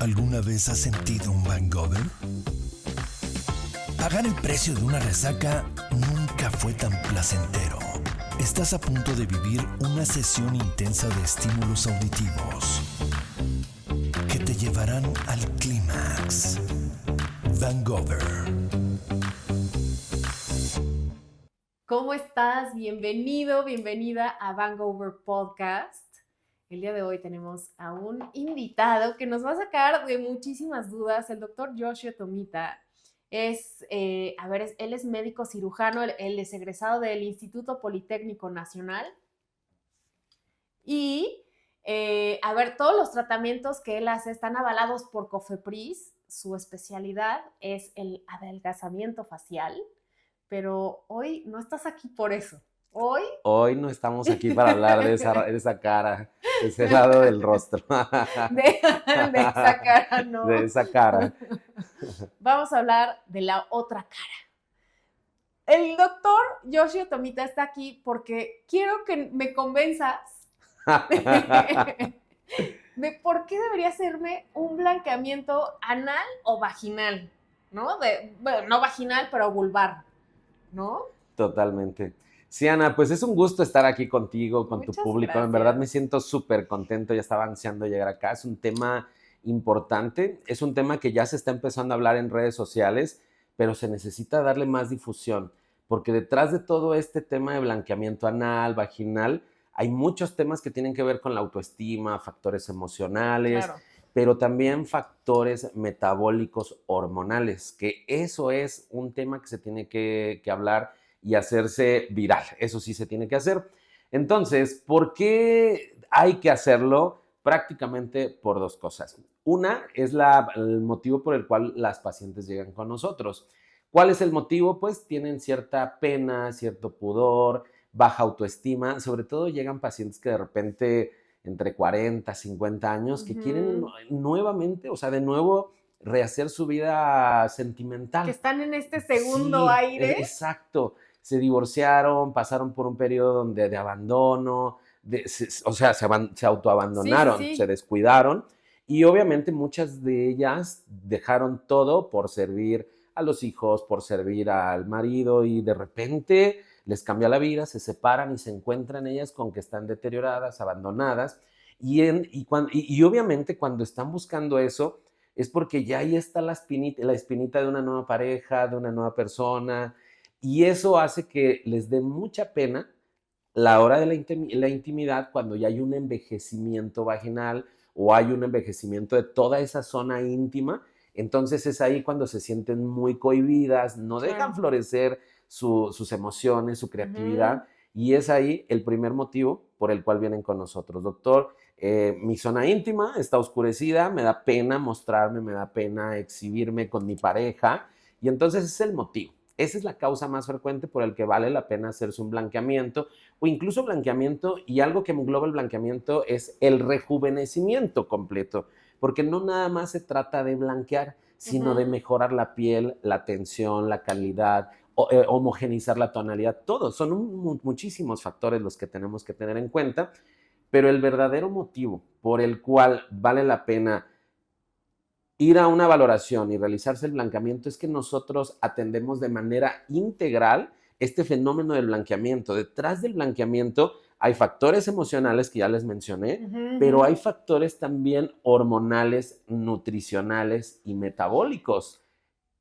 ¿Alguna vez has sentido un hangover? Pagar el precio de una resaca nunca fue tan placentero. Estás a punto de vivir una sesión intensa de estímulos auditivos que te llevarán al clímax. Hangover. ¿Cómo estás? Bienvenido, bienvenida a Hangover Podcast. El día de hoy tenemos a un invitado que nos va a sacar de muchísimas dudas, el doctor Yoshio Tomita. Él es médico cirujano, él es egresado del Instituto Politécnico Nacional. Y, todos los tratamientos que él hace están avalados por COFEPRIS. Su especialidad es el adelgazamiento facial. Pero hoy no estás aquí por eso. Hoy no estamos aquí para hablar de esa cara, de ese lado del rostro. De esa cara, no. De esa cara. Vamos a hablar de la otra cara. El doctor Yoshio Tomita está aquí porque quiero que me convenzas de por qué debería hacerme un blanqueamiento anal o vaginal, ¿no? Bueno, no vaginal, pero vulvar, ¿no? Totalmente. Sí, Ana, pues es un gusto estar aquí contigo, con Muchas tu público. gracias. En verdad me siento súper contento, ya estaba ansiando llegar acá. Es un tema importante, es un tema que ya se está empezando a hablar en redes sociales, pero se necesita darle más difusión, porque detrás de todo este tema de blanqueamiento anal, vaginal, hay muchos temas que tienen que ver con la autoestima, factores emocionales, Claro. pero también factores metabólicos hormonales, que eso es un tema que se tiene que hablar y hacerse viral. Eso sí se tiene que hacer. Entonces, ¿por qué hay que hacerlo? Prácticamente por dos cosas. Una es el motivo por el cual las pacientes llegan con nosotros. ¿Cuál es el motivo? Pues tienen cierta pena, cierto pudor, baja autoestima. Sobre todo llegan pacientes que de repente entre 40, 50 años, que quieren nuevamente, o sea, de nuevo rehacer su vida sentimental. Que están en este segundo aire. Exacto. Se divorciaron, pasaron por un periodo de abandono, se autoabandonaron, Sí. se descuidaron y obviamente muchas de ellas dejaron todo por servir a los hijos, por servir al marido y de repente les cambia la vida, se separan y se encuentran ellas con que están deterioradas, abandonadas y obviamente cuando están buscando eso es porque ya ahí está la espinita de una nueva pareja, de una nueva persona, y eso hace que les dé mucha pena la hora de la intimidad cuando ya hay un envejecimiento vaginal o hay un envejecimiento de toda esa zona íntima. Entonces es ahí cuando se sienten muy cohibidas, no dejan florecer sus emociones, su creatividad, y es ahí el primer motivo por el cual vienen con nosotros. Doctor, mi zona íntima está oscurecida, me da pena mostrarme, me da pena exhibirme con mi pareja, y entonces ese es el motivo. Esa es la causa más frecuente por el que vale la pena hacerse un blanqueamiento o incluso blanqueamiento, y algo que engloba el blanqueamiento es el rejuvenecimiento completo, porque no nada más se trata de blanquear, sino de mejorar la piel, la tensión, la calidad, homogeneizar la tonalidad, todo. Son muchísimos factores los que tenemos que tener en cuenta, pero el verdadero motivo por el cual vale la pena ir a una valoración y realizarse el blanqueamiento es que nosotros atendemos de manera integral este fenómeno del blanqueamiento. Detrás del blanqueamiento hay factores emocionales que ya les mencioné, pero hay factores también hormonales, nutricionales y metabólicos.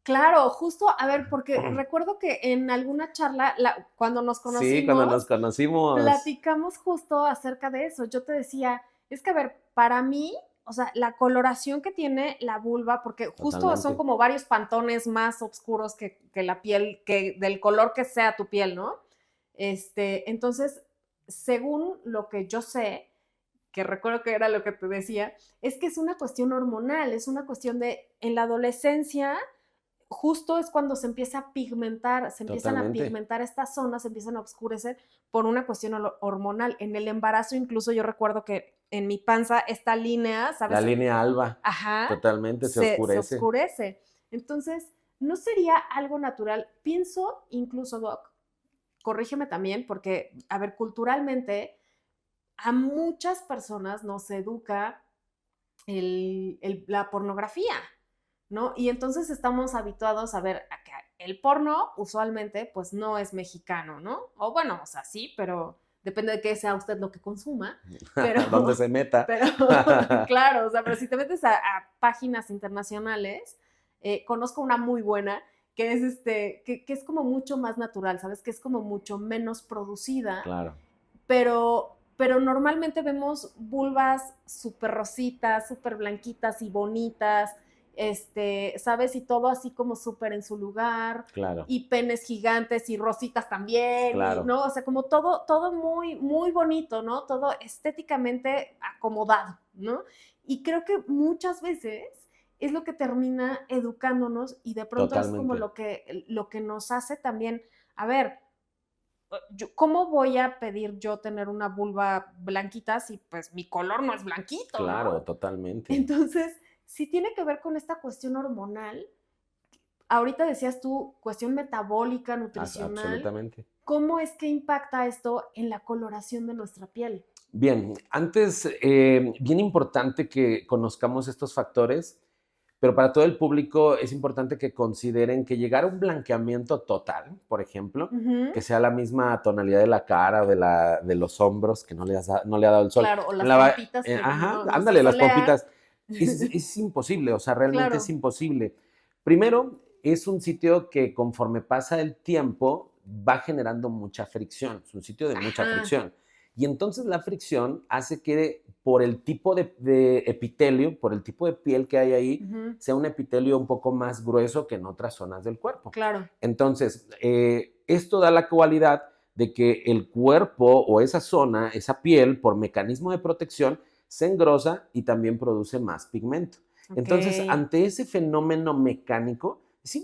Claro, justo, porque recuerdo que en alguna charla, cuando nos conocimos, Sí, cuando nos conocimos, platicamos justo acerca de eso. Yo te decía, es que para mí, o sea, la coloración que tiene la vulva, porque justo totalmente. son como varios pantones más oscuros que la piel, que del color que sea tu piel, ¿no? Entonces, según lo que yo sé, que recuerdo que era lo que te decía, es que es una cuestión hormonal, es una cuestión de, en la adolescencia, justo es cuando se empieza a pigmentar, se empiezan Totalmente. a pigmentar estas zonas, se empiezan a oscurecer por una cuestión hormonal. En el embarazo incluso yo recuerdo que en mi panza esta línea, ¿sabes? La línea alba, Ajá, totalmente se oscurece. Entonces, ¿no sería algo natural? Pienso incluso, Doc, corrígeme también, porque, culturalmente a muchas personas nos educa la pornografía, ¿no? Y entonces estamos habituados a ver a que el porno usualmente pues no es mexicano, ¿no? O bueno, o sea, sí, pero depende de qué sea usted lo que consuma, pero, ¿Dónde se meta? pero claro, o sea, pero si te metes a páginas internacionales, conozco una muy buena que es que es como mucho más natural, ¿sabes? Que es como mucho menos producida, Claro. pero normalmente vemos vulvas súper rositas, súper blanquitas y bonitas, ¿sabes? Y todo así como súper en su lugar, Claro. y penes gigantes y rositas también, Claro. ¿no? O sea, como todo muy, muy bonito, ¿no? Todo estéticamente acomodado, ¿no? Y creo que muchas veces es lo que termina educándonos y de pronto es como Totalmente. lo que nos hace también, a ver, ¿cómo voy a pedir yo tener una vulva blanquita si pues mi color no es blanquito, ¿no? Claro, totalmente. Entonces, sí tiene que ver con esta cuestión hormonal. Ahorita decías tú, cuestión metabólica, nutricional. Absolutamente. ¿Cómo es que impacta esto en la coloración de nuestra piel? Bien, antes, bien importante que conozcamos estos factores, pero para todo el público es importante que consideren que llegar a un blanqueamiento total, por ejemplo, Ujú. que sea la misma tonalidad de la cara o de los hombros que no le ha dado el sol. Claro, o las La va- pompitas que ajá, no se ándale, las solean. pompitas. Es imposible, o sea, realmente es Claro. imposible. Primero, es un sitio que conforme pasa el tiempo va generando mucha fricción, es un sitio de mucha Ajá. fricción. Y entonces la fricción hace que por el tipo de epitelio, por el tipo de piel que hay ahí, Ujú. sea un epitelio un poco más grueso que en otras zonas del cuerpo. Claro. Entonces, esto da la cualidad de que el cuerpo o esa zona, esa piel, por mecanismo de protección, se engrosa y también produce más pigmento. Entonces, Ok. ante ese fenómeno mecánico, es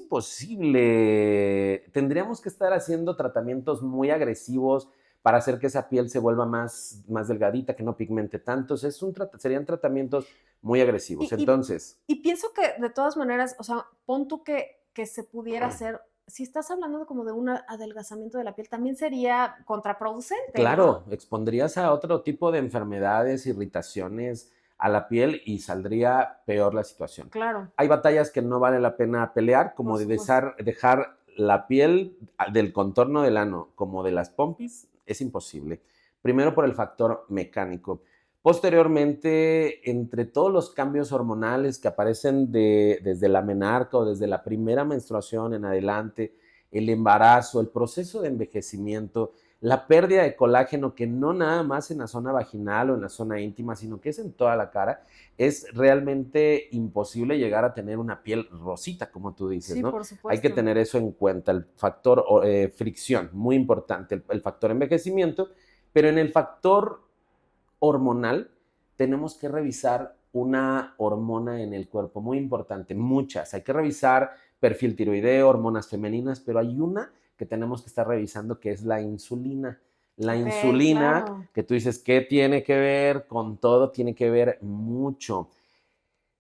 imposible. Tendríamos que estar haciendo tratamientos muy agresivos para hacer que esa piel se vuelva más delgadita, que no pigmente tanto. O sea, serían tratamientos muy agresivos. Y, y, Entonces, y pienso que de todas maneras, o sea, pon tú que se pudiera hacer, si estás hablando de como de un adelgazamiento de la piel, también sería contraproducente, ¿no? claro, expondrías a otro tipo de enfermedades, irritaciones a la piel y saldría peor la situación. Claro, Hay batallas que no vale la pena pelear, por como de supuesto. dejar la piel del contorno del ano como de las pompis, es imposible. Primero por el factor mecánico. Posteriormente, entre todos los cambios hormonales que aparecen desde la menarca o desde la primera menstruación en adelante, el embarazo, el proceso de envejecimiento, la pérdida de colágeno, que no nada más en la zona vaginal o en la zona íntima, sino que es en toda la cara, es realmente imposible llegar a tener una piel rosita, como tú dices, Sí, ¿no? por Hay que supuesto. tener eso en cuenta, el factor fricción, muy importante, el factor envejecimiento, pero en el factor hormonal tenemos que revisar una hormona en el cuerpo, muy importante, muchas. Hay que revisar perfil tiroideo, hormonas femeninas, pero hay una que tenemos que estar revisando que es la insulina. La Ok, insulina, claro. que tú dices, ¿qué tiene que ver con todo? Tiene que ver mucho.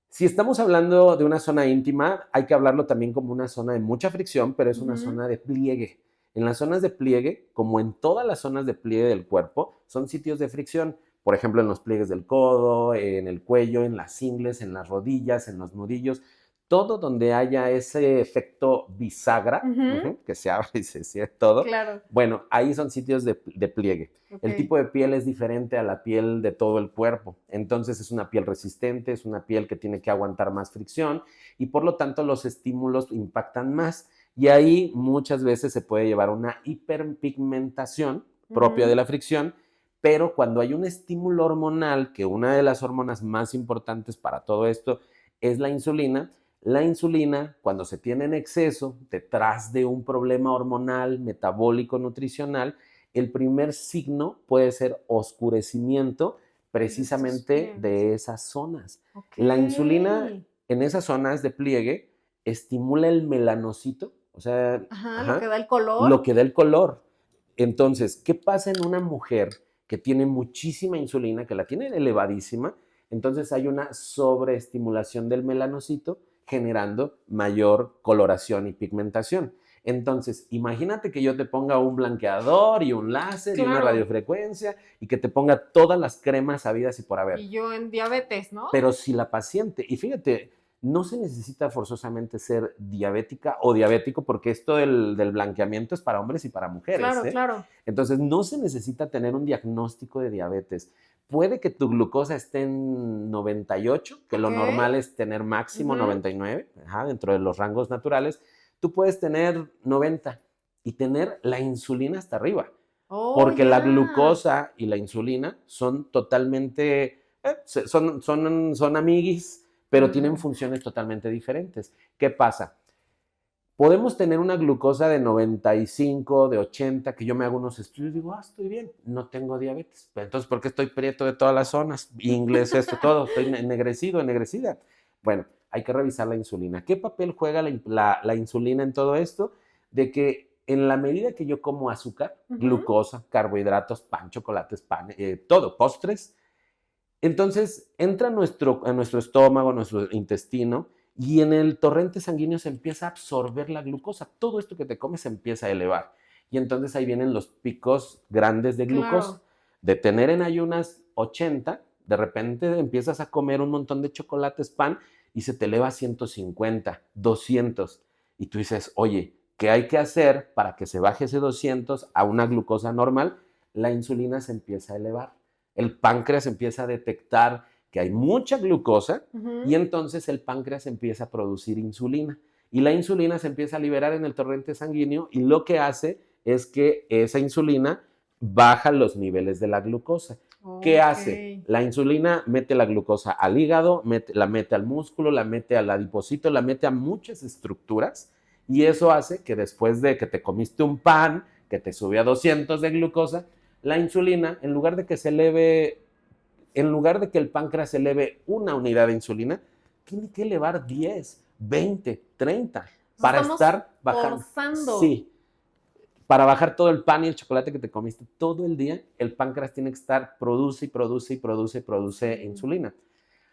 Si estamos hablando de una zona íntima, hay que hablarlo también como una zona de mucha fricción, pero es una Ujú. zona de pliegue. En las zonas de pliegue, como en todas las zonas de pliegue del cuerpo, son sitios de fricción. Por ejemplo, en los pliegues del codo, en el cuello, en las ingles, en las rodillas, en los nudillos. Todo donde haya ese efecto bisagra, Ujú. que se abre y se cierra todo, Claro. bueno, ahí son sitios de pliegue. Ok. El tipo de piel es diferente a la piel de todo el cuerpo. Entonces es una piel resistente, es una piel que tiene que aguantar más fricción y por lo tanto los estímulos impactan más. Y ahí muchas veces se puede llevar una hiperpigmentación propia de Ujú. la fricción, pero cuando hay un estímulo hormonal, que una de las hormonas más importantes para todo esto es la insulina, cuando se tiene en exceso, detrás de un problema hormonal, metabólico, nutricional, el primer signo puede ser oscurecimiento De estos precisamente pliegues. de esas zonas. Ok. La insulina en esas zonas de pliegue estimula el melanocito, o sea, Ajá, lo que ajá, da el color. lo que da el color. Entonces, ¿qué pasa en una mujer que tiene muchísima insulina, que la tiene elevadísima? Entonces hay una sobreestimulación del melanocito generando mayor coloración y pigmentación. Entonces, imagínate que yo te ponga un blanqueador y un láser y una Claro. radiofrecuencia y que te ponga todas las cremas habidas y por haber. Y yo en diabetes, ¿no? Pero si la paciente, y fíjate, no se necesita forzosamente ser diabética o diabético, porque esto del blanqueamiento es para hombres y para mujeres, Claro, ¿eh? claro. Entonces, no se necesita tener un diagnóstico de diabetes. Puede que tu glucosa esté en 98, que lo Ok. normal es tener máximo Ujú. 99, dentro de los rangos naturales. Tú puedes tener 90 y tener la insulina hasta arriba, Oh, porque la ya. glucosa y la insulina son totalmente, son amiguis, pero tienen Mm, funciones totalmente diferentes. ¿Qué pasa? Podemos tener una glucosa de 95, de 80, que yo me hago unos estudios y digo, estoy bien, no tengo diabetes. Pero entonces, ¿por qué estoy prieto de todas las zonas? Inglés, esto, todo, estoy ennegrecido, ennegrecida. Bueno, hay que revisar la insulina. ¿Qué papel juega la insulina en todo esto? De que en la medida que yo como azúcar, ujú. glucosa, carbohidratos, pan, chocolates, pan, todo, postres, entonces entra a nuestro estómago, a nuestro intestino, y en el torrente sanguíneo se empieza a absorber la glucosa. Todo esto que te comes se empieza a elevar. Y entonces ahí vienen los picos grandes de glucosa. Claro. De tener en ayunas 80, de repente empiezas a comer un montón de chocolates, pan, y se te eleva a 150, 200. Y tú dices, oye, ¿qué hay que hacer para que se baje ese 200 a una glucosa normal? La insulina se empieza a elevar. El páncreas empieza a detectar que hay mucha glucosa y Ujú. entonces el páncreas empieza a producir insulina. Y la insulina se empieza a liberar en el torrente sanguíneo y lo que hace es que esa insulina baja los niveles de la glucosa. ¿Qué Ok. hace? La insulina mete la glucosa al hígado, la mete al músculo, la mete al adipocito, la mete a muchas estructuras y eso hace que después de que te comiste un pan, que te sube a 200 de glucosa, la insulina, en lugar de que el páncreas eleve una unidad de insulina, tiene que elevar 10, 20, 30 O sea, para estamos estar bajando. forzando. Sí, para bajar todo el pan y el chocolate que te comiste todo el día, el páncreas tiene que estar, produce y produce y produce y produce Mm, insulina.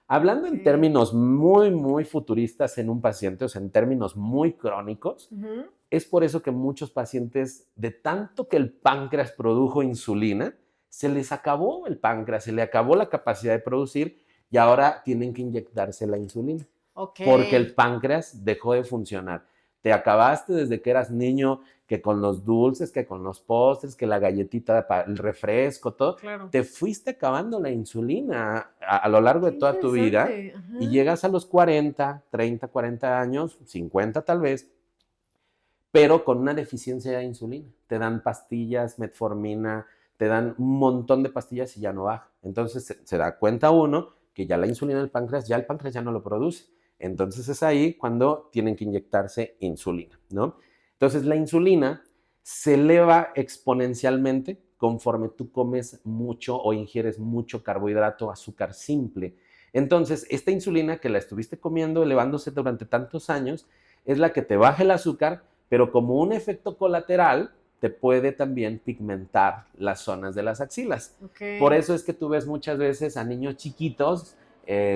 Hablando en ok. términos muy, muy futuristas en un paciente, o sea, en términos muy crónicos, Ujú. es por eso que muchos pacientes, de tanto que el páncreas produjo insulina, se les acabó el páncreas, se le acabó la capacidad de producir y ahora tienen que inyectarse la insulina Ok. porque el páncreas dejó de funcionar. Te acabaste desde que eras niño, que con los dulces, que con los postres, que la galletita, el refresco, todo. Claro. Te fuiste acabando la insulina a lo largo Qué de toda tu vida interesante. y Ajá. llegas a los 40, 30, 40 años, 50 tal vez, pero con una deficiencia de insulina. Te dan pastillas, metformina, te dan un montón de pastillas y ya no baja. Entonces se da cuenta uno que ya la insulina del páncreas, ya el páncreas ya no lo produce. Entonces es ahí cuando tienen que inyectarse insulina, ¿no? Entonces la insulina se eleva exponencialmente conforme tú comes mucho o ingieres mucho carbohidrato, azúcar simple. Entonces, esta insulina que la estuviste comiendo, elevándose durante tantos años, es la que te baja el azúcar, pero como un efecto colateral, te puede también pigmentar las zonas de las axilas. Ok. Por eso es que tú ves muchas veces a niños chiquitos,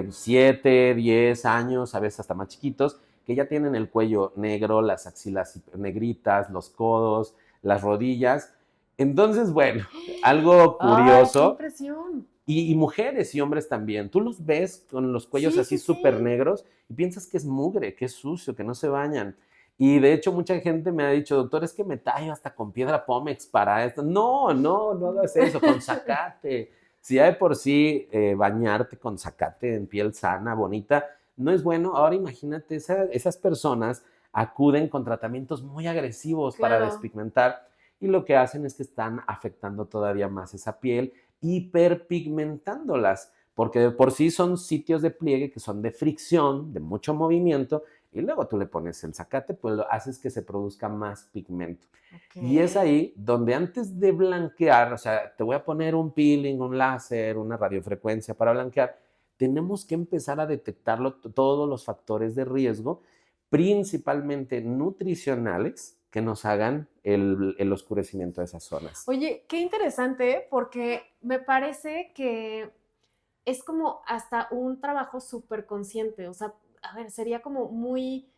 7, 10 años, a veces hasta más chiquitos, que ya tienen el cuello negro, las axilas negritas, los codos, las rodillas. Entonces, bueno, algo Ay, qué curioso. impresión. Y mujeres y hombres también. Tú los ves con los cuellos Sí, así sí, súper sí. negros y piensas que es mugre, que es sucio, que no se bañan. Y de hecho mucha gente me ha dicho, doctor, es que me tallo hasta con piedra pómex para esto. No, no, no hagas eso, con zacate. Si ya de por sí bañarte con zacate en piel sana, bonita, no es bueno. Ahora imagínate, esas personas acuden con tratamientos muy agresivos para Claro. despigmentar y lo que hacen es que están afectando todavía más esa piel, hiperpigmentándolas, porque de por sí son sitios de pliegue que son de fricción, de mucho movimiento, y luego tú le pones el zacate, pues lo haces que se produzca más pigmento. Ok. Y es ahí donde antes de blanquear, o sea, te voy a poner un peeling, un láser, una radiofrecuencia para blanquear, tenemos que empezar a detectarlo, todos los factores de riesgo, principalmente nutricionales, que nos hagan el oscurecimiento de esas zonas. Oye, qué interesante, porque me parece que es como hasta un trabajo súper consciente. O sea, a ver, sería como muy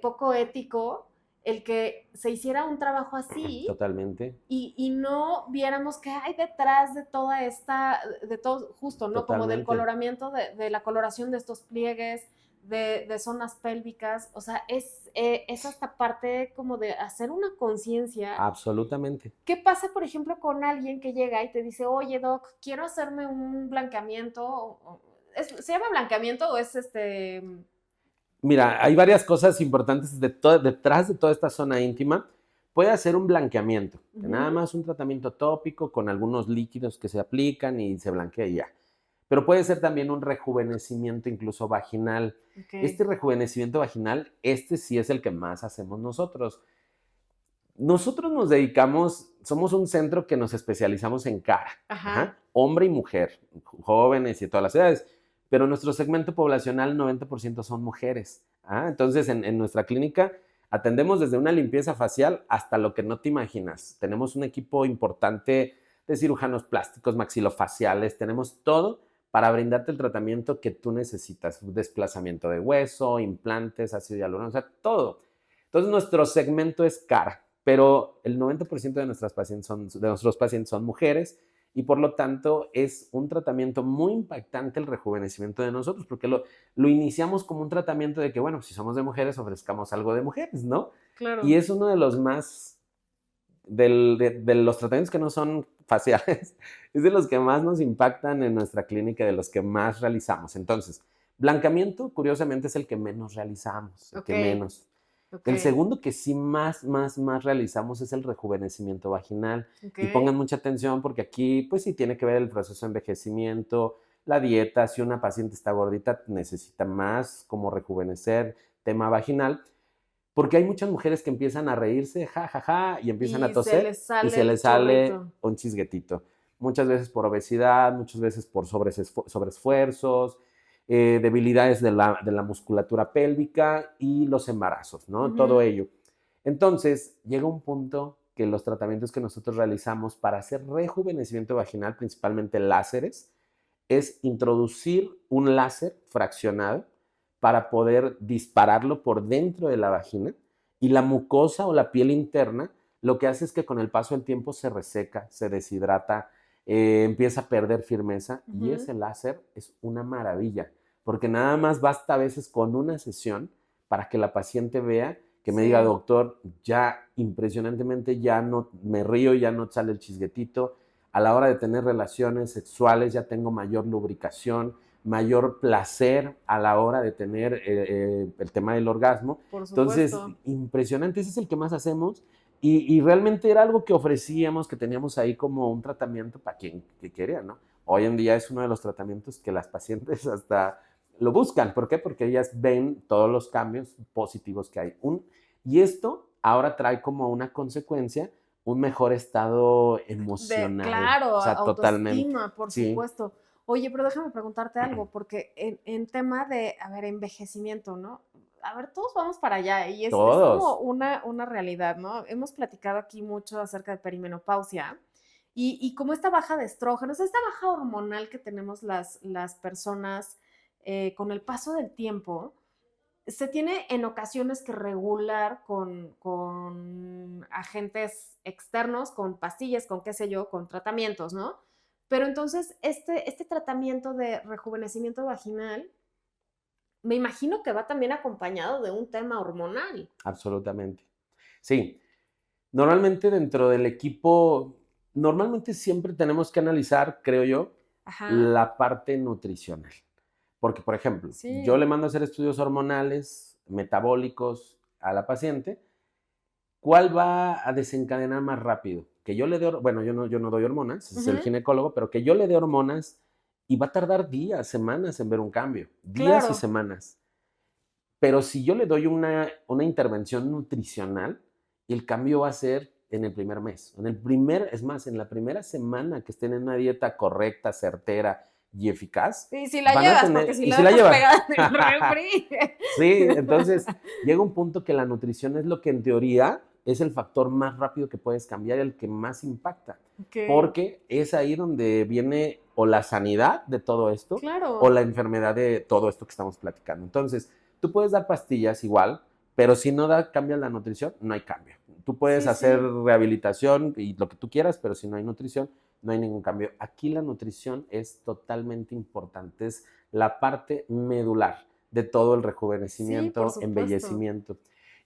poco ético el que se hiciera un trabajo así. Totalmente. Y no viéramos qué hay detrás de toda esta, de todo, justo, ¿no? Como del Totalmente. coloramiento, de la coloración de estos pliegues, de zonas pélvicas. O sea, es esta parte como de hacer una conciencia. Absolutamente. ¿Qué pasa, por ejemplo, con alguien que llega y te dice, oye, doc, quiero hacerme un blanqueamiento? ¿Se llama blanqueamiento o es Mira, hay varias cosas importantes detrás de toda esta zona íntima. Puede hacer un blanqueamiento, que nada más un tratamiento tópico con algunos líquidos que se aplican y se blanquea y ya. Pero puede ser también un rejuvenecimiento incluso vaginal. Okay. Este rejuvenecimiento vaginal, este sí es el que más hacemos nosotros. Nosotros nos dedicamos, somos un centro que nos especializamos en cara, hombre y mujer, jóvenes y de todas las edades, pero nuestro segmento poblacional 90% son mujeres. Entonces, en nuestra clínica atendemos desde una limpieza facial hasta lo que no te imaginas. Tenemos un equipo importante de cirujanos plásticos, maxilofaciales, tenemos todo para brindarte el tratamiento que tú necesitas, desplazamiento de hueso, implantes, ácido hialurónico, o sea, todo. Entonces, nuestro segmento es cara, pero el 90% de nuestros pacientes son mujeres y por lo tanto es un tratamiento muy impactante el rejuvenecimiento de nosotros, porque lo iniciamos como un tratamiento de que, bueno, si somos de mujeres, ofrezcamos algo de mujeres, ¿no? Claro. Y es uno de los más, de los tratamientos que no son faciales, es de los que más nos impactan en nuestra clínica, de los que más realizamos. Entonces, blanqueamiento, curiosamente, es el que menos realizamos, el que menos. El segundo que sí más realizamos es el rejuvenecimiento vaginal. Y pongan mucha atención porque aquí, pues sí tiene que ver el proceso de envejecimiento, la dieta. Si una paciente está gordita, necesita más como rejuvenecer, tema vaginal. Porque hay muchas mujeres que empiezan a reírse, y empiezan a toser y se les sale un chisguetito. Muchas veces por obesidad, muchas veces por sobreesfuerzos, debilidades de la musculatura pélvica y los embarazos, ¿no? Todo ello. Entonces, llega un punto que los tratamientos que nosotros realizamos para hacer rejuvenecimiento vaginal, principalmente láseres, es introducir un láser fraccionado para poder dispararlo por dentro de la vagina y la mucosa o la piel interna lo que hace es que con el paso del tiempo se reseca, se deshidrata, empieza a perder firmeza y ese láser es una maravilla porque nada más basta a veces con una sesión para que la paciente vea que me diga, doctor, ya impresionantemente ya no me río, ya no sale el chisguetito, a la hora de tener relaciones sexuales ya tengo mayor lubricación, mayor placer a la hora de tener el tema del orgasmo. Por supuesto. Entonces, impresionante, ese es el que más hacemos y realmente era algo que ofrecíamos, que teníamos ahí como un tratamiento para quien que quería, ¿no? Hoy en día es uno de los tratamientos que las pacientes hasta lo buscan. ¿Por qué? Porque ellas ven todos los cambios positivos que hay. Y esto ahora trae como una consecuencia un mejor estado emocional. Claro, o sea, autoestima, totalmente. por supuesto. Oye, pero déjame preguntarte algo, porque en tema de, envejecimiento, ¿no? A ver, todos vamos para allá y es como una realidad, ¿no? Hemos platicado aquí mucho acerca de perimenopausia y como esta baja de estrógenos, esta baja hormonal que tenemos las personas con el paso del tiempo, se tiene en ocasiones que regular con agentes externos, con pastillas, con qué sé yo, con tratamientos, ¿no? Pero entonces este tratamiento de rejuvenecimiento vaginal, me imagino que va también acompañado de un tema hormonal. Absolutamente. Sí. Normalmente dentro del equipo, siempre tenemos que analizar, creo yo, la parte nutricional. Porque, por ejemplo, yo le mando a hacer estudios hormonales, metabólicos a la paciente. ¿Cuál va a desencadenar más rápido? Que yo le dé, bueno, yo no doy hormonas, es el ginecólogo, pero que yo le dé hormonas y va a tardar días, semanas en ver un cambio. Días y semanas. Pero si yo le doy una intervención nutricional, el cambio va a ser en el primer mes. Es más, en la primera semana que estén en una dieta correcta, certera y eficaz. Sí, si la llevas, porque si la dejas pegada en el refri. Sí, entonces llega un punto que la nutrición es lo que en teoría es el factor más rápido que puedes cambiar, el que más impacta. Porque es ahí donde viene o la sanidad de todo esto o la enfermedad de todo esto que estamos platicando. Entonces, tú puedes dar pastillas igual, Pero si no cambia la nutrición, no hay cambio. Tú puedes hacer rehabilitación y lo que tú quieras, pero si no hay nutrición, no hay ningún cambio. Aquí la nutrición es totalmente importante, es la parte medular de todo el rejuvenecimiento, embellecimiento.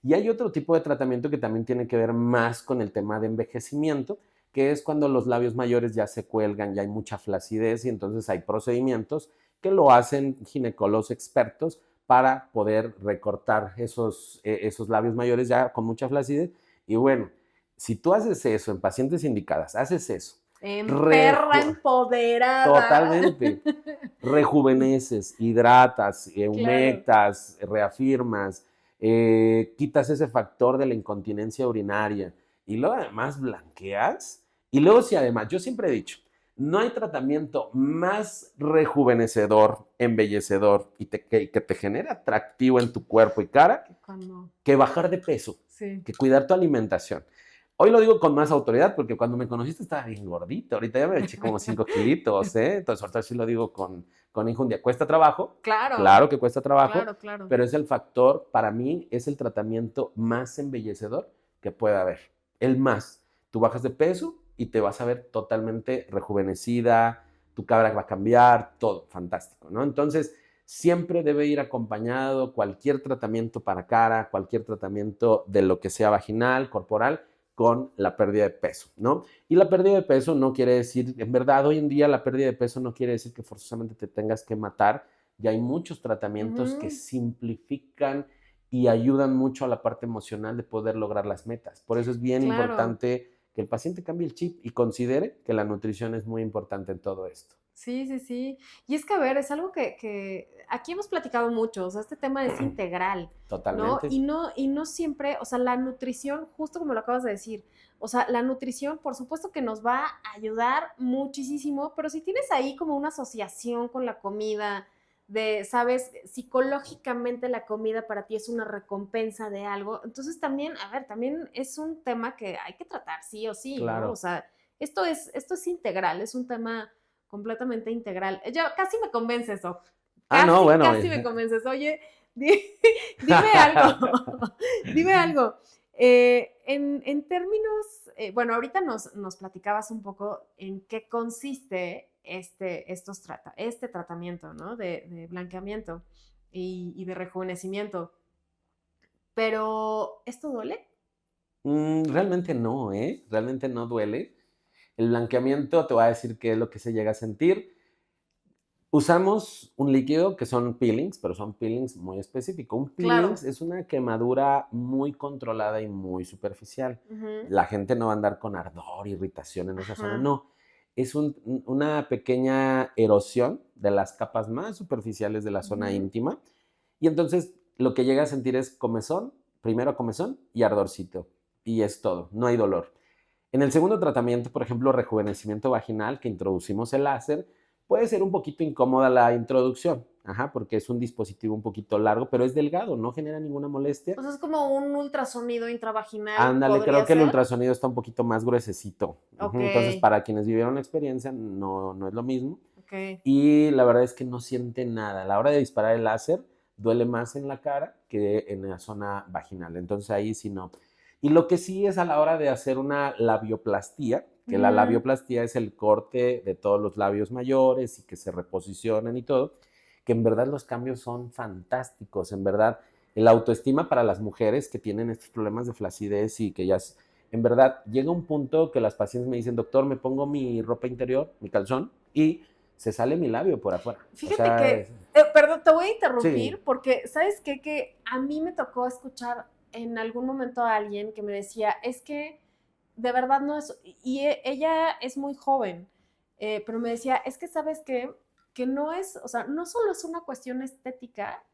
Y hay otro tipo de tratamiento que también tiene que ver más con el tema de envejecimiento, que es cuando los labios mayores ya se cuelgan, ya hay mucha flacidez y entonces hay procedimientos que lo hacen ginecólogos expertos para poder recortar esos labios mayores ya con mucha flacidez. Y bueno, si tú haces eso en pacientes indicadas, haces eso. Perra empoderada. Totalmente. Rejuveneces, hidratas, humectas, reafirmas, quitas ese factor de la incontinencia urinaria y luego además blanqueas. Y luego si además, yo siempre he dicho, no hay tratamiento más rejuvenecedor, embellecedor y que te genere atractivo en tu cuerpo y cara que bajar de peso, que cuidar tu alimentación. Hoy lo digo con más autoridad porque cuando me conociste estaba bien gordito, ahorita ya me eché como 5 kilitos, Entonces ahorita sí lo digo con injundia. ¿Cuesta trabajo? Claro que cuesta trabajo, pero es el factor, para mí, es el tratamiento más embellecedor que puede haber. El más. Tú bajas de peso y te vas a ver totalmente rejuvenecida, tu cara va a cambiar, todo, fantástico, ¿no? Entonces, siempre debe ir acompañado cualquier tratamiento para cara, cualquier tratamiento de lo que sea vaginal, corporal, con la pérdida de peso, ¿no? Y la pérdida de peso no quiere decir, en verdad, hoy en día la pérdida de peso no quiere decir que forzosamente te tengas que matar. Ya hay muchos tratamientos que simplifican y ayudan mucho a la parte emocional de poder lograr las metas. Por eso es bien importante que el paciente cambie el chip y considere que la nutrición es muy importante en todo esto. Sí. Y es que, a ver, es algo que aquí hemos platicado mucho, o sea, este tema es integral. Totalmente. ¿No? Y no siempre, o sea, la nutrición, justo como lo acabas de decir, o sea, la nutrición, por supuesto que nos va a ayudar muchísimo, pero si tienes ahí como una asociación con la comida, sabes, psicológicamente la comida para ti es una recompensa de algo, entonces también, a ver, también es un tema que hay que tratar sí o sí, ¿no? O sea, esto es integral, es un tema completamente integral. Yo casi me convence eso. Casi me convences. Oye, dime algo. Dime algo. En términos, bueno, ahorita nos platicabas un poco en qué consiste este tratamiento, ¿no? De blanqueamiento y de rejuvenecimiento. Pero, ¿esto duele? Realmente no, Realmente no duele. El blanqueamiento te voy a decir qué es lo que se llega a sentir. Usamos un líquido que son peelings, pero son peelings muy específicos. Un peelings es una quemadura muy controlada y muy superficial. La gente no va a andar con ardor, irritación en esa zona, no. Es una pequeña erosión de las capas más superficiales de la zona íntima. Y entonces lo que llega a sentir es comezón, primero comezón y ardorcito. Y es todo, no hay dolor. En el segundo tratamiento, por ejemplo, rejuvenecimiento vaginal, que introducimos el láser, puede ser un poquito incómoda la introducción, porque es un dispositivo un poquito largo, pero es delgado, no genera ninguna molestia. Pues es como un ultrasonido intravaginal. Ándale, creo que el ultrasonido está un poquito más gruesecito. Entonces, para quienes vivieron la experiencia, no es lo mismo. Y la verdad es que no siente nada. A la hora de disparar el láser, duele más en la cara que en la zona vaginal. Entonces, ahí sí no. Y lo que sí es a la hora de hacer una labioplastía, que la labioplastía es el corte de todos los labios mayores y que se reposicionan y todo, que en verdad los cambios son fantásticos, en verdad. La autoestima para las mujeres que tienen estos problemas de flacidez y que ya, en verdad, llega un punto que las pacientes me dicen, doctor, me pongo mi ropa interior, mi calzón, y se sale mi labio por afuera. Fíjate perdón, te voy a interrumpir porque, ¿sabes qué? Que a mí me tocó escuchar en algún momento a alguien que me decía, es que de verdad no es, y ella es muy joven, pero me decía, es que sabes qué, que no es, o sea, no solo es una cuestión estética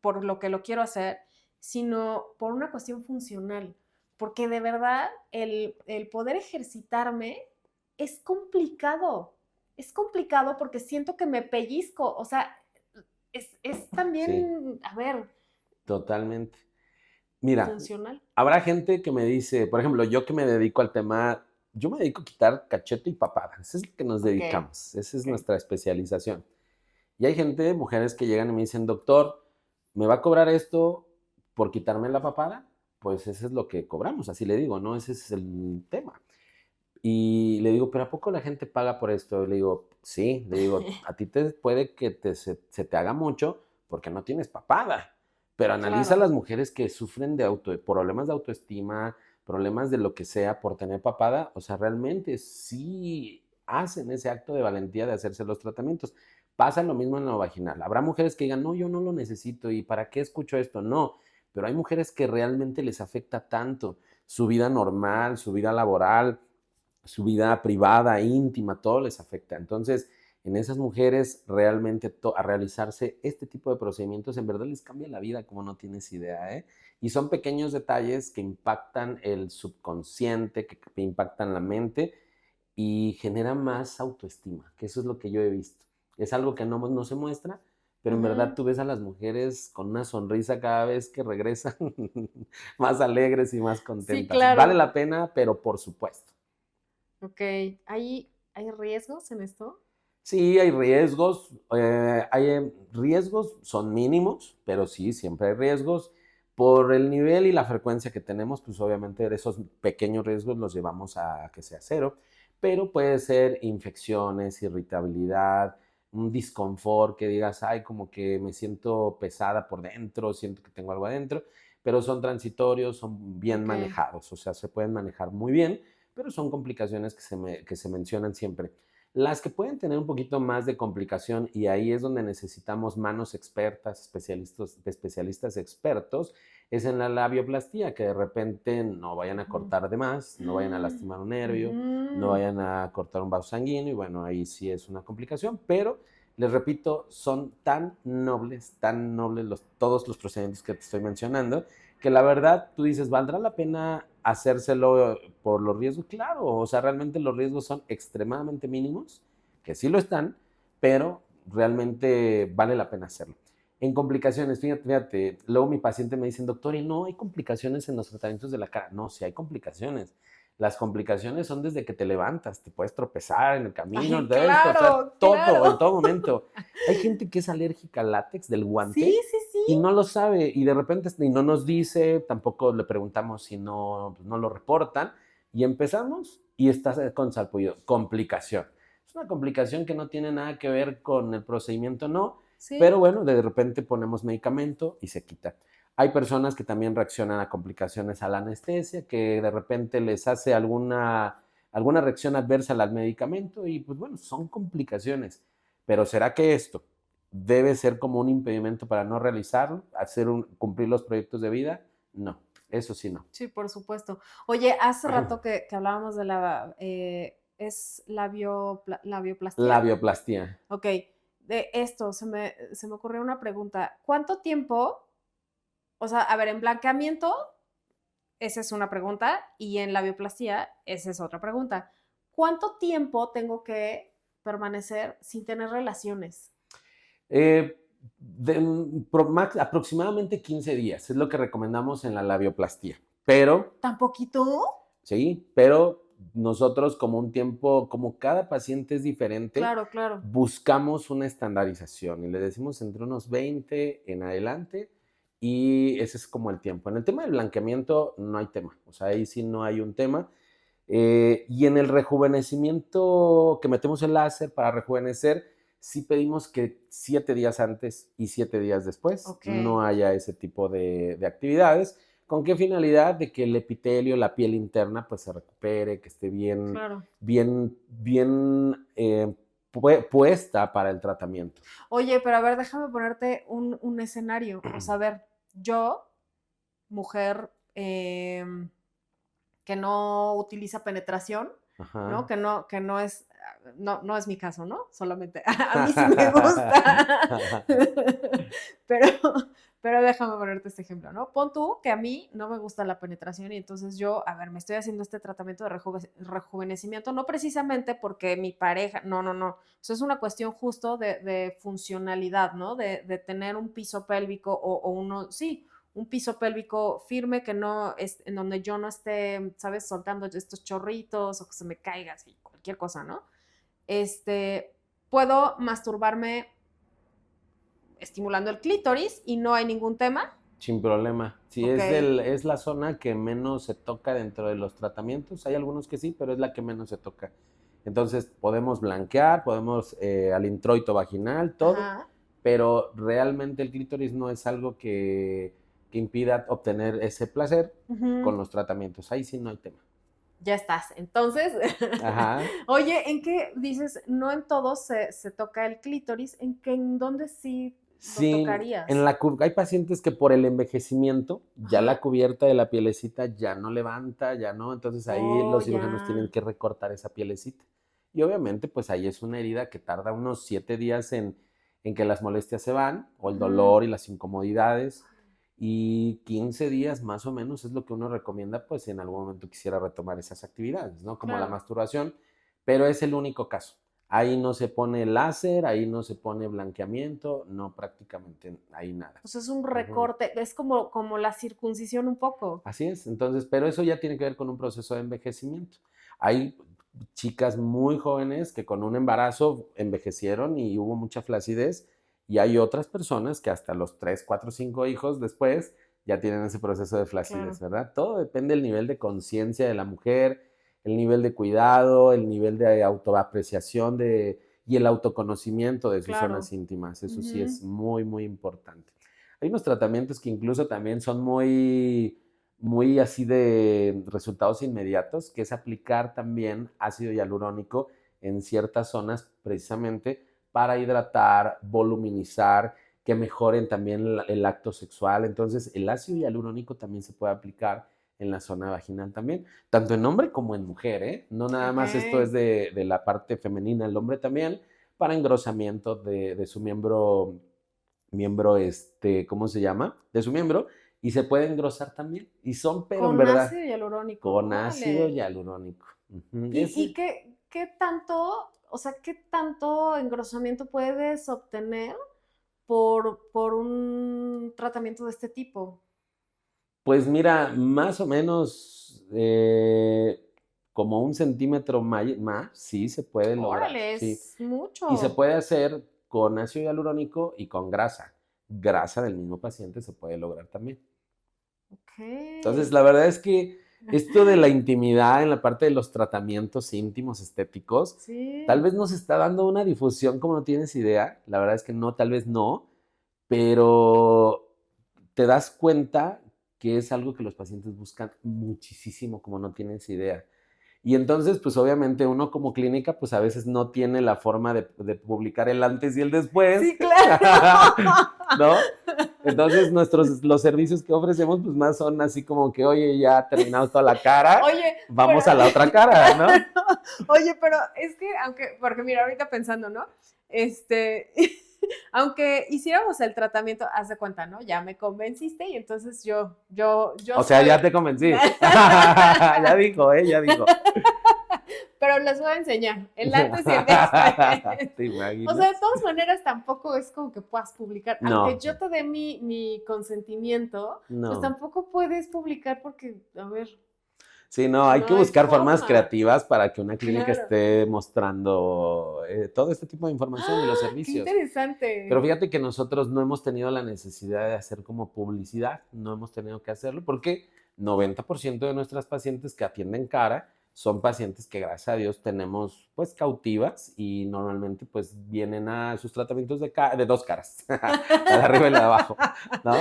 por lo que lo quiero hacer, sino por una cuestión funcional, porque de verdad el poder ejercitarme es complicado porque siento que me pellizco, o sea, es también, a ver. Totalmente. Mira, funcional. Habrá gente que me dice, por ejemplo, yo que me dedico al tema, yo me dedico a quitar cachete y papada, eso es lo que nos dedicamos, esa es nuestra especialización. Y hay gente, mujeres que llegan y me dicen, doctor, me va a cobrar esto por quitarme la papada, pues eso es lo que cobramos, así le digo, ¿no? Ese es el tema. Y le digo, ¿pero a poco la gente paga por esto? Y le digo, sí, le digo, a ti te puede que se te haga mucho porque no tienes papada, pero analiza a Claro. las mujeres que sufren de problemas de autoestima, problemas de lo que sea por tener papada, o sea, realmente sí hacen ese acto de valentía de hacerse los tratamientos. Pasa lo mismo en lo vaginal. Habrá mujeres que digan, no, yo no lo necesito y ¿para qué escucho esto? No, pero hay mujeres que realmente les afecta tanto su vida normal, su vida laboral, su vida privada, íntima, todo les afecta. Entonces, en esas mujeres realmente a realizarse este tipo de procedimientos en verdad les cambia la vida como no tienes idea, ¿eh? Y son pequeños detalles que impactan el subconsciente, que impactan la mente y genera más autoestima, que eso es lo que yo he visto. Es algo que no se muestra, pero en verdad Ujú. tú ves a las mujeres con una sonrisa cada vez que regresan más alegres y más Sí, contentas. Vale claro. la pena, pero por supuesto. Ok. ¿Hay riesgos en esto? Sí, hay riesgos, riesgos son mínimos, pero sí, siempre hay riesgos. Por el nivel y la frecuencia que tenemos, pues obviamente esos pequeños riesgos los llevamos a que sea cero, pero puede ser infecciones, irritabilidad, un disconfort que digas, ay, como que me siento pesada por dentro, siento que tengo algo adentro, pero son transitorios, son bien Ok. manejados, o sea, se pueden manejar muy bien, pero son complicaciones que se mencionan siempre. Las que pueden tener un poquito más de complicación, y ahí es donde necesitamos manos expertas, especialistas expertos, es en la labioplastía, que de repente no vayan a Ujú. cortar de más, no vayan a lastimar un nervio, no Ujú. vayan a cortar un vaso sanguíneo, y bueno, ahí sí es una complicación, pero les repito, son tan nobles todos los procedimientos que te estoy mencionando, que la verdad tú dices, ¿valdrá la pena hacérselo por los riesgos? Claro, o sea, realmente los riesgos son extremadamente mínimos, que sí lo están, pero realmente vale la pena hacerlo. En complicaciones, fíjate, luego mi paciente me dice, doctor, ¿y no hay complicaciones en los tratamientos de la cara? No, sí hay complicaciones. Las complicaciones son desde que te levantas, te puedes tropezar en el camino, Ay, debes, o sea, claro, todo, en claro. todo momento. Hay gente que es alérgica al látex del Sí, guante sí, sí. y no lo sabe y de repente y no nos dice, tampoco le preguntamos si no, pues no lo reportan y empezamos y estás con salpullido. Complicación. Es una complicación que no tiene nada que ver con el procedimiento, no, Sí. pero bueno, de repente ponemos medicamento y se quita. Hay personas que también reaccionan a complicaciones a la anestesia, que de repente les hace alguna reacción adversa al medicamento y pues bueno, son complicaciones. Pero ¿será que esto debe ser como un impedimento para no realizarlo, cumplir los proyectos de vida? No, eso sí no. Sí, por supuesto. Oye, hace rato que hablábamos de ¿es labioplastia? Labioplastía. Ok, de esto se me ocurrió una pregunta. ¿Cuánto tiempo, o sea, a ver, en blanqueamiento, esa es una pregunta, y en labioplastia, esa es otra pregunta. ¿Cuánto tiempo tengo que permanecer sin tener relaciones? Eh, aproximadamente 15 días es lo que recomendamos en la labioplastía. Pero ¿Tan poquito? sí, pero nosotros como un tiempo, como cada paciente es diferente, Claro, claro. buscamos una estandarización y le decimos entre unos 20 en adelante y ese es como el tiempo. En el tema del blanqueamiento no hay tema, o sea, ahí sí no hay un tema. Y en el rejuvenecimiento que metemos el láser para rejuvenecer, sí pedimos que 7 días antes y 7 días después Ok, no haya ese tipo de actividades. ¿Con qué finalidad? De que el epitelio, la piel interna, pues se recupere, que esté bien, claro. bien, bien puesta para el tratamiento. Oye, pero a ver, déjame ponerte un escenario. O sea, a ver, yo, mujer que no utiliza penetración, ¿no? Ajá. Que no es, no es mi caso, ¿no? Solamente, a mí sí me gusta. pero, pero déjame ponerte este ejemplo, ¿no? Pon tú que a mí no me gusta la penetración y entonces yo, a ver, me estoy haciendo este tratamiento de rejuvenecimiento, no precisamente porque mi pareja, no, no, no. O sea, es una cuestión justo de funcionalidad, ¿no? De tener un piso pélvico o uno, sí, un piso pélvico firme que no es en donde yo no esté, ¿sabes? Soltando estos chorritos o que se me caiga así, cualquier cosa, ¿no? Puedo masturbarme estimulando el clítoris y no hay ningún tema. Sin problema. Sí, Ok. es la zona que menos se toca dentro de los tratamientos. Hay algunos que sí, pero es la que menos se toca. Entonces, podemos blanquear, podemos al introito vaginal, todo, Ajá. pero realmente el clítoris no es algo que impida obtener ese placer con Ujú. los tratamientos. Ahí sí no hay tema. Ya estás. Entonces, Ajá. oye, ¿en qué dices? No en todos se toca el clítoris, ¿en dónde sí lo Sí, tocarías? hay pacientes que por el envejecimiento ya Ajá. la cubierta de la pielecita ya no levanta, ya no, entonces ahí Oh, los cirujanos tienen ya. que recortar esa pielecita. Y obviamente pues ahí es una herida que tarda unos 7 días en que las molestias se van, o el Ujú. dolor y las incomodidades, y 15 días más o menos es lo que uno recomienda pues si en algún momento quisiera retomar esas actividades, ¿no? Como la Claro. masturbación, pero es el único caso. Ahí no se pone láser, ahí no se pone blanqueamiento, no, prácticamente ahí nada. Pues es un Ujú. recorte, es como la circuncisión un poco. Así es, entonces, pero eso ya tiene que ver con un proceso de envejecimiento. Hay chicas muy jóvenes que con un embarazo envejecieron y hubo mucha flacidez, y hay otras personas que hasta los 3, 4, 5 hijos después ya tienen ese proceso de flacidez, Claro. ¿verdad? Todo depende del nivel de conciencia de la mujer, el nivel de cuidado, el nivel de autoapreciación y el autoconocimiento de sus Claro. zonas íntimas. Eso sí Ujú. es muy, muy importante. Hay unos tratamientos que incluso también son muy, muy así de resultados inmediatos, que es aplicar también ácido hialurónico en ciertas zonas precisamente para hidratar, voluminizar, que mejoren también el acto sexual. Entonces, el ácido hialurónico también se puede aplicar en la zona vaginal también, tanto en hombre como en mujer, ¿eh? No nada Ok. más esto es de la parte femenina, el hombre también, para engrosamiento de su ¿cómo se llama? De su miembro, y se puede engrosar también. Y son, pero en Con verdad, ácido hialurónico, con ácido órale. hialurónico. Ujú. ¿Y qué tanto, o sea, qué tanto engrosamiento puedes obtener por un tratamiento de este tipo? Pues mira, más o menos como 1 centímetro más, sí se puede lograr, Órale, sí. es Y se mucho. puede hacer con ácido hialurónico y con grasa. Grasa del mismo paciente se puede lograr también. Ok. Entonces, la verdad es que esto de la intimidad en la parte de los tratamientos íntimos estéticos, tal Sí. vez nos está dando una difusión como no tienes idea. La verdad es que no, tal vez no, pero te das cuenta que es algo que los pacientes buscan muchísimo, como no tienes idea. Y entonces, pues obviamente uno como clínica, pues a veces no tiene la forma de publicar el antes y el después, Sí, claro. ¿no? Entonces, los servicios que ofrecemos, pues más son así como que, oye, ya terminamos toda la cara, Oye, pero, vamos a la otra cara, ¿no? claro. Oye, pero es que, porque mira, ahorita pensando, ¿no? Este, aunque hiciéramos el tratamiento, haz de cuenta, ¿no? Ya me convenciste y entonces yo O sea, soy. ya te convencí. Ya dijo, ya dijo. Pero les voy a enseñar el antes y el después. ¿Te O sea, de imaginas? todas maneras, tampoco es como que puedas publicar. Aunque No, yo te dé mi consentimiento, pues no. tampoco puedes publicar porque, a ver, Sí, no, hay que no hay buscar formas forma. creativas para que una clínica Claro. esté mostrando todo este tipo de información y los ¡Ah! ¡Qué servicios. Pero interesante! fíjate que nosotros no hemos tenido la necesidad de hacer como publicidad, no hemos tenido que hacerlo porque 90% de nuestras pacientes que atienden cara son pacientes que gracias a Dios tenemos pues cautivas y normalmente pues vienen a sus tratamientos de 2 caras, la de arriba y la de abajo, ¿no?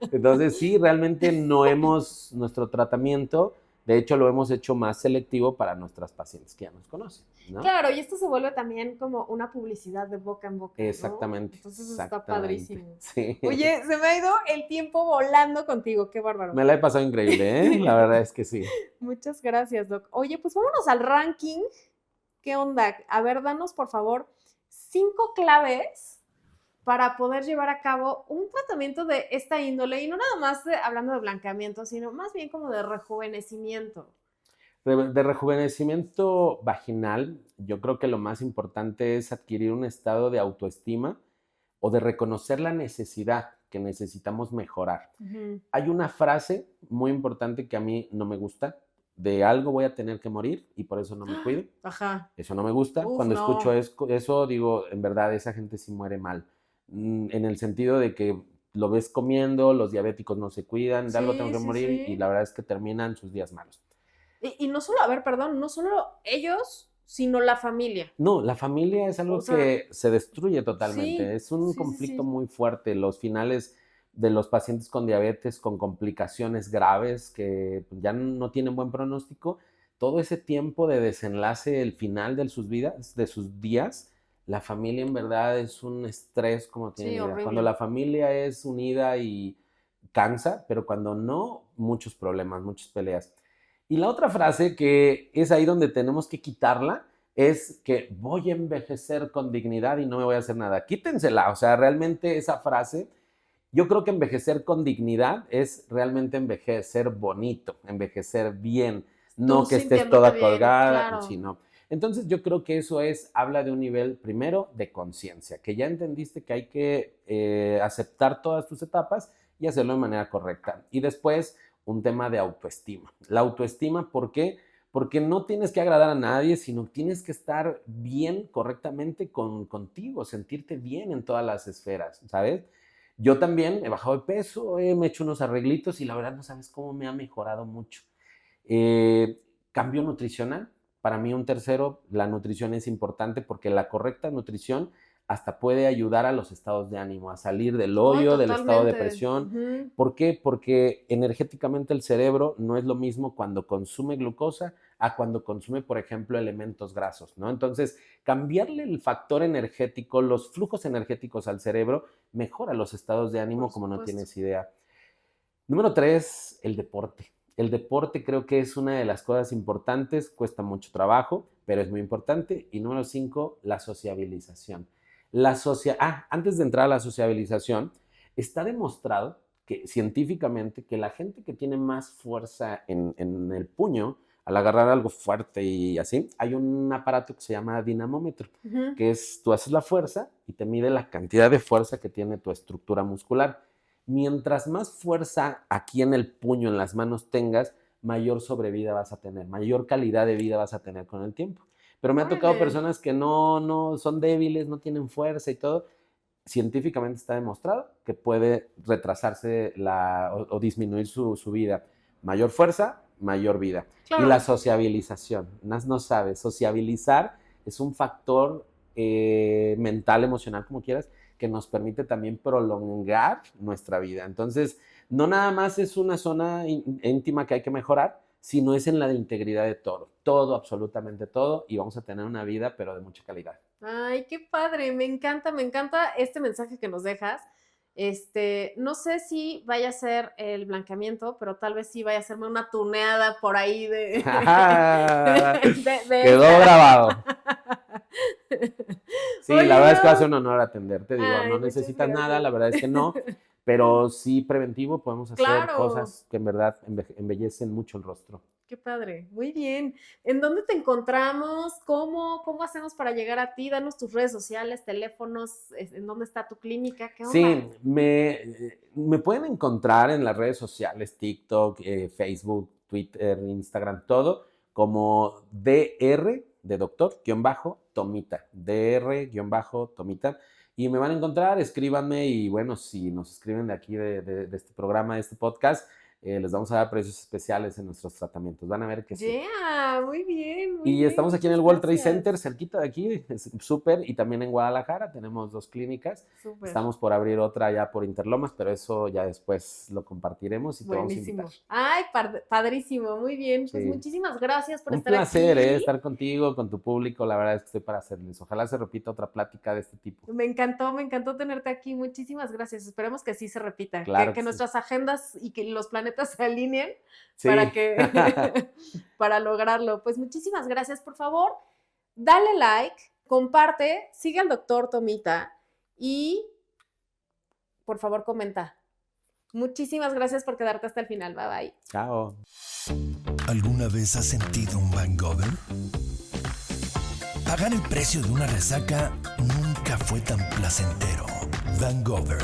Entonces sí, realmente no hemos, nuestro tratamiento, de hecho lo hemos hecho más selectivo para nuestras pacientes que ya nos conocen, ¿no? Claro, y esto se vuelve también como una publicidad de boca en boca, ¿no? Exactamente, Entonces está exactamente, padrísimo. sí. Oye, se me ha ido el tiempo volando contigo, qué bárbaro. Me la he pasado increíble, ¿eh? La verdad es que sí. Muchas gracias, Doc. Oye, pues vámonos al ranking. ¿Qué onda? A ver, danos por favor 5 claves para poder llevar a cabo un tratamiento de esta índole y no nada más hablando de blanqueamiento, sino más bien como de rejuvenecimiento. De rejuvenecimiento vaginal, yo creo que lo más importante es adquirir un estado de autoestima o de reconocer la necesidad que necesitamos mejorar. Ujú. Hay una frase muy importante que a mí no me gusta: de algo voy a tener que morir y por eso no me cuido. Ajá. Eso no me gusta. Uf, Cuando escucho no. eso, digo, en verdad esa gente sí muere mal. En el sentido de que lo ves comiendo, los diabéticos no se cuidan, de algo tengo que morir, sí. y la verdad es que terminan sus días malos. Y no solo, a ver, perdón, no solo ellos, sino la familia. No, la familia es algo O sea, que se destruye totalmente. sí, Es un sí, conflicto sí. muy fuerte. Los finales de los pacientes con diabetes, con complicaciones graves que ya no tienen buen pronóstico, todo ese tiempo de desenlace, el final de sus vidas, de sus días, la familia en verdad es un estrés como Sí, tiene idea. Cuando horrible. la familia es unida y cansa, pero cuando no, muchos problemas, muchas peleas. Y la otra frase que es ahí donde tenemos que quitarla es que voy a envejecer con dignidad y no me voy a hacer nada. Quítensela, o sea, realmente esa frase, yo creo que envejecer con dignidad es realmente envejecer bonito, envejecer bien, Tú no que estés sintiéndote toda bien, colgada, claro. sino. Entonces yo creo que eso habla de un nivel primero de conciencia, que ya entendiste que hay que aceptar todas tus etapas y hacerlo de manera correcta. Y después un tema de autoestima. La autoestima, ¿por qué? Porque no tienes que agradar a nadie, sino tienes que estar bien correctamente contigo, sentirte bien en todas las esferas, ¿sabes? Yo también he bajado de peso, me he hecho unos arreglitos y la verdad no sabes cómo me ha mejorado mucho. Cambio nutricional, para mí un tercero, la nutrición es importante porque la correcta nutrición hasta puede ayudar a los estados de ánimo, a salir del Ay, hoyo, del estado de totalmente. depresión. Ujú. ¿Por qué? Porque energéticamente el cerebro no es lo mismo cuando consume glucosa a cuando consume, por ejemplo, elementos grasos, ¿no? Entonces, cambiarle el factor energético, los flujos energéticos al cerebro, mejora los estados de ánimo Por como no supuesto. tienes idea. Número 3, el deporte. El deporte creo que es una de las cosas importantes, cuesta mucho trabajo, pero es muy importante. Y número 5, la sociabilización. Antes de entrar a la sociabilización, está demostrado que científicamente que la gente que tiene más fuerza en el puño, al agarrar algo fuerte y así, hay un aparato que se llama dinamómetro, Ujú. que es, tú haces la fuerza y te mide la cantidad de fuerza que tiene tu estructura muscular. Mientras más fuerza aquí en el puño, en las manos tengas, mayor sobrevida vas a tener, mayor calidad de vida vas a tener con el tiempo. Pero me ha tocado Órale. personas que no son débiles, no tienen fuerza y todo. Científicamente está demostrado que puede retrasarse o disminuir su vida. Mayor fuerza, mayor vida. Y la Claro. sociabilización. No sabes, sociabilizar es un factor mental, emocional, como quieras, que nos permite también prolongar nuestra vida. Entonces, no nada más es una zona íntima que hay que mejorar, sino es en la de integridad de todo, absolutamente todo, y vamos a tener una vida, pero de mucha calidad. Ay, qué padre, me encanta este mensaje que nos dejas. No sé si vaya a ser el blanqueamiento, pero tal vez sí vaya a hacerme una tuneada por ahí de Quedó esta. grabado. Sí, la Oye, verdad es que va a no. ser un honor atenderte. Digo, Ay, no muchas necesitas nada, la gracias. verdad es que no, pero sí preventivo podemos hacer Claro, cosas que en verdad embellecen mucho el rostro. qué padre, muy bien. ¿En dónde te encontramos? ¿Cómo hacemos para llegar a ti? Danos tus redes sociales, teléfonos, en dónde está tu clínica, ¿qué onda? Sí, me pueden encontrar en las redes sociales, TikTok, Facebook, Twitter, Instagram, todo, como DR de doctor, Tomita, DR, Tomita. Y me van a encontrar, escríbanme y bueno, si nos escriben de aquí, de este programa, de este podcast, les vamos a dar precios especiales en nuestros tratamientos. Van a ver que sí. Yeah, muy Y bien, estamos aquí en muchas el World Trade gracias. Center, cerquita de aquí, es súper, y también en Guadalajara tenemos 2 clínicas. Súper, Estamos por abrir otra ya por Interlomas, pero eso ya después lo compartiremos y te vamos a invitar. buenísimo. Ay, padrísimo, muy bien. Pues Sí. muchísimas gracias por Un estar placer, aquí. estar contigo, con tu público. La verdad es que estoy para servirles. Ojalá se repita otra plática de este tipo. Me encantó tenerte aquí. Muchísimas gracias. Esperemos que sí se repita, Claro que que sí. nuestras agendas y que los planetas se alineen para Sí. para lograrlo. Pues muchísimas gracias. Por favor, dale like, comparte, sigue al doctor Tomita y por favor comenta. Muchísimas gracias por quedarte hasta el final. Bye bye. Chao. ¿Alguna vez has sentido un hangover? Pagar el precio de una resaca nunca fue tan placentero. Hangover.